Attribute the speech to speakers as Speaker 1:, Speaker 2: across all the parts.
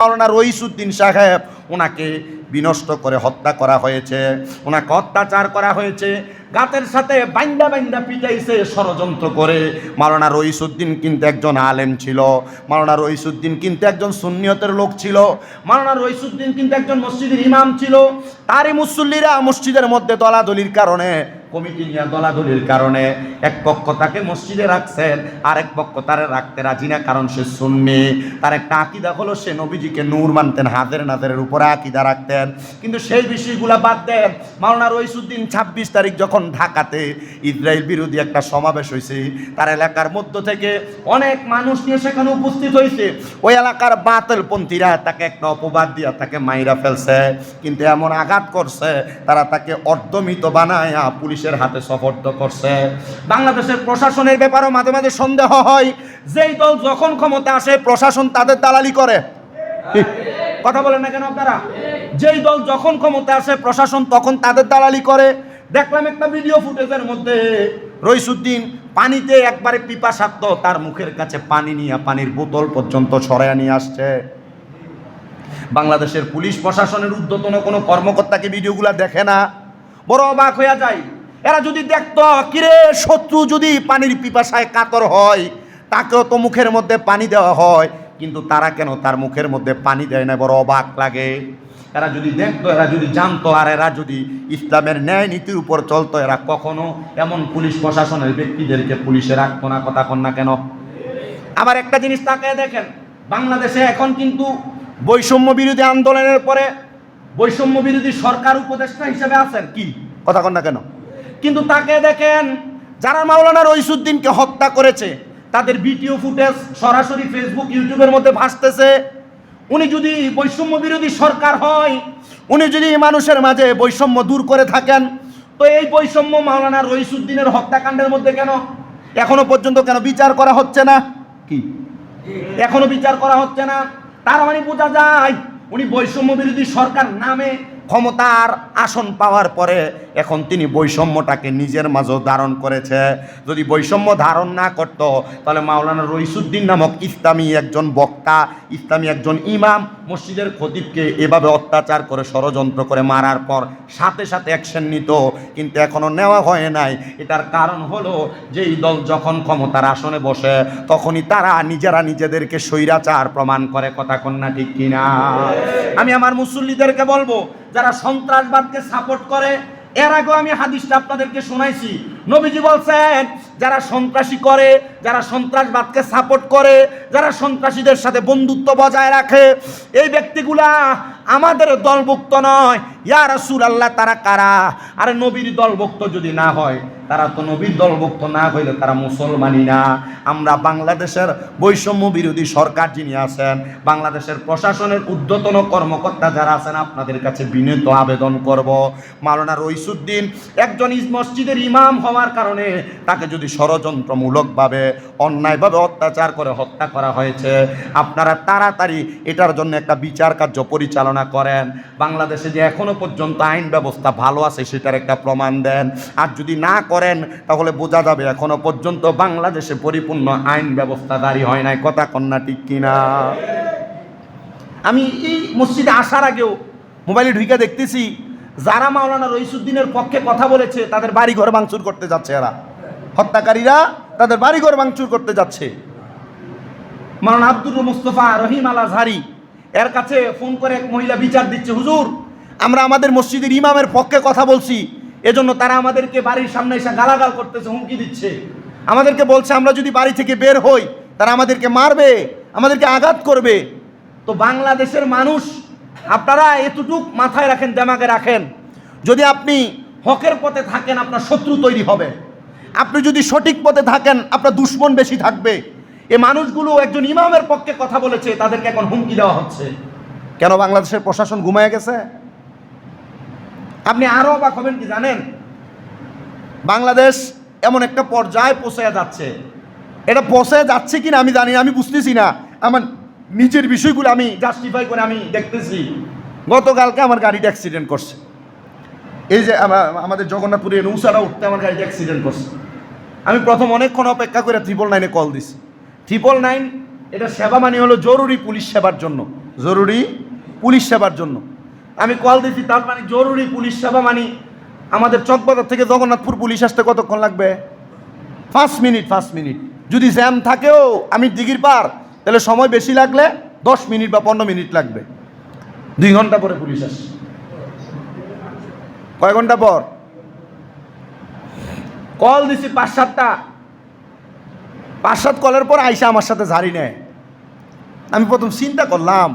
Speaker 1: মাওলানা রইসুদ্দিন সাহেব, ওনাকে বিনষ্ট করে হত্যা করা হয়েছে, ওনাকে অত্যাচার করা হয়েছে, গাতের সাথে বাইন্দা বাইন্দা পিটাইছে ষড়যন্ত্র করে। মাওলানা রইসুদ্দিন কিন্তু একজন আলেম ছিল, মাওলানা রইসুদ্দিন কিন্তু একজন সুন্নিয়তের লোক ছিল, মাওলানা রইসুদ্দিন কিন্তু একজন মসজিদের ইমাম ছিল। তারই মুসল্লিরা মসজিদের মধ্যে দলাদলির কারণে, কমিটি নিয়ে দলাদলির কারণে এক পক্ষ তাকে মসজিদে রাখছেন, আর এক পক্ষ তারে রাখতে রাজি না, কারণ সে সুন্নি। তার একটা আকিদা হলো সে নবীজিকে নূর মানতেন, হাতের নাতের উপরে আকিদা রাখতেন। কিন্তু সেই বিষয়গুলা বাদ দেন, মাওলানা রইসুদ্দিন 26 তারিখ যখন ঢাকাতে ইসরায়েল বিরোধী একটা সমাবেশ হয়েছে, তার এলাকার মধ্য থেকে অনেক মানুষ নিয়ে সেখানে উপস্থিত হয়েছে। ওই এলাকার বাতিলপন্থীরা তাকে একটা অপবাদ দিয়া তাকে মাইরা ফেলছে, কিন্তু এমন আঘাত করছে তারা তাকে অর্ধমৃত বানায় পুলিশের হাতে সোপর্দ করছে। বাংলাদেশের প্রশাসনের ব্যাপারেও মাঝে মাঝে সন্দেহ হয়, যেই দল যখন ক্ষমতা আসে প্রশাসন তাদের দালালি করে। কথা বলেন না কেন আপনারা? যেই দল যখন ক্ষমতা আসে প্রশাসন তখন তাদের দালালি করে। দেখলাম একটা ভিডিও ফুটেজের মধ্যে রইসুদ্দিন পানিতে একবারে পিপাসার্থ, তার মুখের কাছে পানি নিয়ে পানির বোতল পর্যন্ত ছড়াইয়া নিয়ে আসছে। বাংলাদেশের পুলিশ প্রশাসনের ঊর্ধ্বতন কোনো কর্মকর্তাকে ভিডিওগুলা দেখে না, বড় অবাক হয়ে যায়। এরা যদি দেখতো, কিরে শত্রু যদি পানির পিপাসায় কাতর হয় তাকেও তো মুখের মধ্যে পানি দেওয়া হয়, কিন্তু তারা কেন তার মুখের মধ্যে পানি দেয় না? বড় অবাক লাগে। এরা যদি দেখতো, এরা যদি জানতো, আর এরা যদি ইসলামের ন্যায় নীতির উপর চলতো, এরা কখনো এমন পুলিশ প্রশাসনের ব্যক্তিদেরকে পুলিশে রাখতো না। কথা কন না কেন? আবার একটা জিনিস তাকায় দেখেন, বাংলাদেশে এখন কিন্তু বৈষম্য বিরোধী আন্দোলনের পরে বৈষম্য বিরোধী সরকার উপদেষ্টা হিসেবে আছেন কি? কথা কন না কেন? কিন্তু তাকে দেখেন, যারা মাওলানা রইসুদ্দিনকে হত্যা করেছে তাদের ভিডিও ফুটেজ সরাসরি ফেসবুক ইউটিউবের মধ্যে ভাসতেছে। উনি যদি বৈষম্য বিরোধী সরকার হয়, উনি যদি মানুষের মাঝে বৈষম্য দূর করে থাকেন, তো এই বৈষম্য মাওলানা রইসুদ্দিনের হত্যাকাণ্ডের মধ্যে কেন এখনো পর্যন্ত কেন বিচার করা হচ্ছে না? কি এখনো বিচার করা হচ্ছে না? তার মানে বোঝা যায় উনি বৈষম্য বিরোধী সরকার নামে ক্ষমতার আসন পাওয়ার পরে এখন তিনি বৈষম্যটাকে নিজের মাঝে ধারণ করেছে। যদি বৈষম্য ধারণ না করত, তাহলে মাওলানা রইসুদ্দিন নামক ইসলামী একজন বক্তা, ইসলামী একজন ইমাম মসজিদের খতিবকে এভাবে অত্যাচার করে ষড়যন্ত্র করে মারার পর সাথে সাথে অ্যাকশন নিত, কিন্তু এখনো নেওয়া হয় নাই। এটার কারণ হলো যে এই দল যখন ক্ষমতার আসনে বসে তখনই তারা নিজেরা নিজেদেরকে স্বৈরাচার প্রমাণ করে। কথা কন্যা ঠিক কিনা? আমি আমার মুসল্লিদেরকে বলবো, যারা সন্ত্রাসবাদকে সাপোর্ট করে, এর আগেও আমি হাদিসটা আপনাদেরকে শোনাইছি। নবীজি বলছেন, যারা সন্ত্রাসী করে, যারা সন্ত্রাসবাদকে সাপোর্ট করে, যারা সন্ত্রাসীদের সাথে বন্ধুত্ব বজায় রাখে, এই ব্যক্তিগুলা আমাদের দলভুক্ত নয়। ইয়া রাসূলুল্লাহ, তারা কারা? আরে নবীর দলভুক্ত যদি না হয়, তারা তো নবীর দলভুক্ত না হইলে তারা মুসলমানই না। আমরা বাংলাদেশের বৈষম্য বিরোধী সরকার যিনি আছেন, বাংলাদেশের প্রশাসনের ঊর্ধ্বতন কর্মকর্তা যারা আছেন, আপনাদের কাছে বিনীত আবেদন করব, মাওলানা রইসুদ্দিন একজন মসজিদের ইমাম হওয়ার কারণে তাকে যদি ষড়যন্ত্রমূলকভাবে অন্যায়ভাবে অত্যাচার করে হত্যা করা হয়েছে, আপনারা তাড়াতাড়ি এটার জন্য একটা বিচার কার্য পরিচালনা করেন। বাংলাদেশে যে এখনো পর্যন্ত আইন ব্যবস্থা ভালো আছে সেটার একটা প্রমাণ দেন। আর যদি না করেন তাহলে বোঝা যাবে এখনো পর্যন্ত বাংলাদেশে পরিপূর্ণ আইন ব্যবস্থা জারি হয় নাই। কথা কন্যা ঠিক কিনা? আমি এই মসজিদে আসার আগেও মোবাইলে ঢুকে দেখতেছি, যারা মাওলানা রইসুদ্দিনের পক্ষে কথা বলেছে তাদের বাড়ি ঘর ভাঙচুর করতে যাচ্ছে। এরা হত্যাকারীরা তাদের বাড়ি ঘর ভাঙচুর করতে যাচ্ছে। মাওলানা আব্দুর মুস্তফা রহিম আল আজহারি, এর কাছে ফোন করে এক মহিলা বিচার দিচ্ছে, হুজুর আমরা আমাদের মসজিদের ইমামের পক্ষে কথা বলছি, এজন্য তারা আমাদেরকে বাড়ির সামনে এসে গালাগাল করতেছে, হুমকি দিচ্ছে। আমাদেরকে বলছে আমরা যদি বাড়ি থেকে বের হই তারা আমাদেরকে মারবে, আমাদেরকে আঘাত করবে। তো বাংলাদেশের মানুষ, আপনারা এতটুক মাথায় রাখেন, দিমাগে রাখেন, যদি আপনি হকের পথে থাকেন আপনার শত্রু তৈরি হবে, আপনি যদি সঠিক পথে থাকেন আপনার দুশ্মন বেশি থাকবে। এই মানুষগুলো একজন ইমামের পক্ষে কথা বলেছে, তাদেরকে এখন হুমকি দেওয়া হচ্ছে। কেন? বাংলাদেশের প্রশাসন ঘুমায় গেছে? আপনি আরো অবাক হবেন কি জানেন, বাংলাদেশ এমন একটা পর্যায়ে পৌঁছে যাচ্ছে, এটা পৌঁছে যাচ্ছে কিনা আমি জানি না, আমি বুঝতেছি না। আমার নিজের বিষয়গুলো আমি জাস্টিফাই করে আমি দেখতেছি। গতকালকে আমার গাড়িটা অ্যাক্সিডেন্ট করছে, এই যে আমাদের জগন্নাথপুরে নৌসারা উঠতে আমার গাড়িটা অ্যাক্সিডেন্ট করছে। আমি প্রথম অনেকক্ষণ অপেক্ষা করে 999-এ কল দিছি। 999 এটা সেবা মানে হলো জরুরি পুলিশ সেবার জন্য, জরুরি পুলিশ সেবার জন্য আমি কল দিছি। তার মানে জরুরি পুলিশ সেবা মানে আমাদের চকবাজার থেকে জগন্নাথপুর পুলিশ আসতে কতক্ষণ লাগবে? 5 মিনিট। 5 মিনিট যদি জ্যাম থাকেও আমি দিঘির পার, তাহলে সময় বেশি লাগলে 10 মিনিট বা 15 মিনিট লাগবে। 2 ঘন্টা পরে পুলিশ আসে। কয় ঘন্টা পর? কল দিছি 5-7টা, 5-7 কলের পর আইসা আমার সাথে ঝাড়ি নেয়। আমি প্রথম চিন্তা করলাম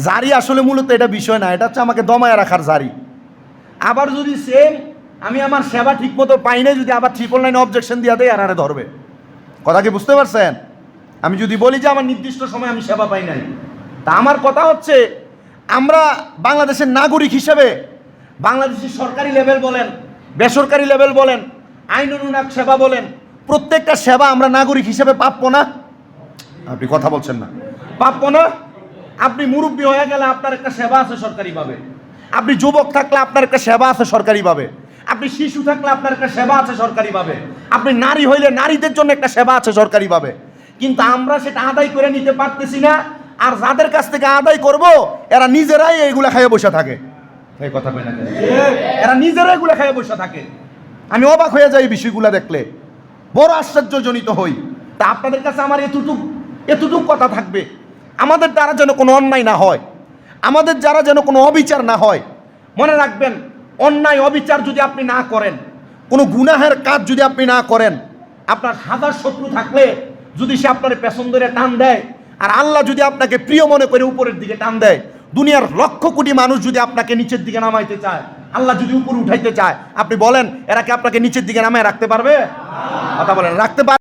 Speaker 1: জারি আসলে মূলত এটা বিষয় না, এটা হচ্ছে আমাকে দমায় রাখার জারি। আবার যদি সেম আমি আমার সেবা ঠিক মতো পাই না, যদি আবার 999 অবজেকশন দিয়া দেয়, আর ধরবে। কথা কি বুঝতে পারছেন? আমি যদি বলি যে আমার নির্দিষ্ট সময় আমি সেবা পাই নাই, তা আমার কথা হচ্ছে আমরা বাংলাদেশের নাগরিক হিসেবে বাংলাদেশের সরকারি লেভেল বলেন, বেসরকারি লেভেল বলেন, আইন অনুনাগ সেবা বলেন, প্রত্যেকটা সেবা আমরা নাগরিক হিসেবে প্রাপ্য না? আপনি কথা বলছেন না। প্রাপ্য না? আপনি মুরব্বী হয়ে গেলে আপনার একটা সেবা আছে সরকারিভাবে, আপনি যুবক থাকলে আপনার একটা সেবা আছে সরকারিভাবে, আপনি শিশু থাকলে আপনার একটা সেবা আছে সরকারিভাবে, আপনি নারী হইলে নারীদের জন্য একটা সেবা আছে সরকারিভাবে। কিন্তু আমরা সেটা আদায় করে নিতে পারতেছি না, আর যাদের কাছ থেকে আদায় করব এরা নিজেরাই এইগুলা খাইয়ে বসে থাকে। এই কথা কই না, এরা নিজেরাই এগুলা খাইয়ে বসে থাকে। আমি অবাক হয়ে যাই এই বিষয়গুলো দেখলে, বড় আশ্চর্যজনিত হই। তা আপনাদের কাছে আমার এতটুক কথা থাকবে, আমাদের দ্বারা যেন কোনো অন্যায় না হয়, আমাদের দ্বারা যেন কোনো অবিচার না হয়। মনে রাখবেন, অন্যায় অবিচার যদি আপনি না করেন, কোনো গুনাহের কাজ যদি আপনি না করেন, আপনার 1000 শত্রু থাকলে যদি সে আপনার পেছন ধরে টান দেয়, আর আল্লাহ যদি আপনাকে প্রিয় মনে করে উপরের দিকে টান দেয়, দুনিয়ার লক্ষ কোটি মানুষ যদি আপনাকে নিচের দিকে নামাইতে চায়, আল্লাহ যদি উপরে উঠাইতে চায়, আপনি বলেন এরা কি আপনাকে নিচের দিকে নামায় রাখতে পারবে? কথা বলেন, রাখতে পারবে?